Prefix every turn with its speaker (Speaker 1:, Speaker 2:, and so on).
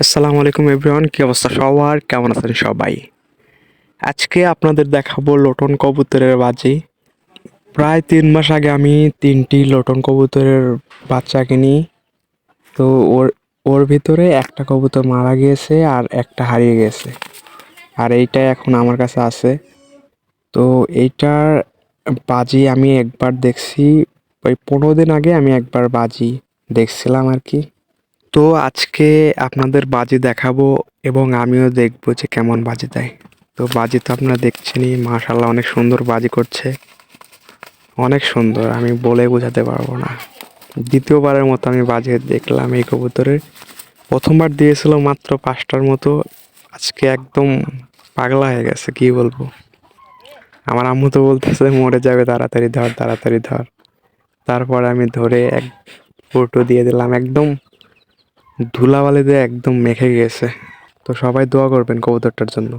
Speaker 1: আসসালামু আলাইকুম এভরিওয়ান, কি অবস্থা সবার? কেমন আছেন সবাই? আজকে আপনাদের দেখাবো লোটন কবুতরের বাজি। প্রায় 3 মাস আগে আমি 3টি লোটন কবুতরের বাচ্চা কিনি। তো ওর ওর ভিতরে একটা কবুতর মারা গিয়েছে আর একটা হারিয়ে গেছে, আর এইটা এখন আমার কাছে আছে। তো এইটার বাজি আমি একবার দেখছি, ওই 15 দিন আগে আমি একবার বাজি দেখছিলাম আর কি। তো আজকে আপনাদের বাজি দেখাবো এবং আমিও দেখবো যে কেমন বাজি দেয়। তো বাজি তো আপনারা দেখছেনই, মাশাআল্লাহ অনেক সুন্দর বাজি করছে, অনেক সুন্দর, আমি বলে বোঝাতে পারবো না। দ্বিতীয়বারের মতো আমি বাজি দেখলাম এই কবুতরের। প্রথমবার দিয়েছিল মাত্র 5টার মতো, আজকে একদম পাগলা হয়ে গেছে, কি বলবো। আমার আম্মু তো বলতেছে মরে যাবে, তাড়াতাড়ি ধর তাড়াতাড়ি ধর। তারপর আমি ধরে এক ফুটো দিয়ে দিলাম, একদম ধুলাবালিতে একদম মেখে গেছে। তো সবাই দোয়া করবেন কবুতরটার জন্য।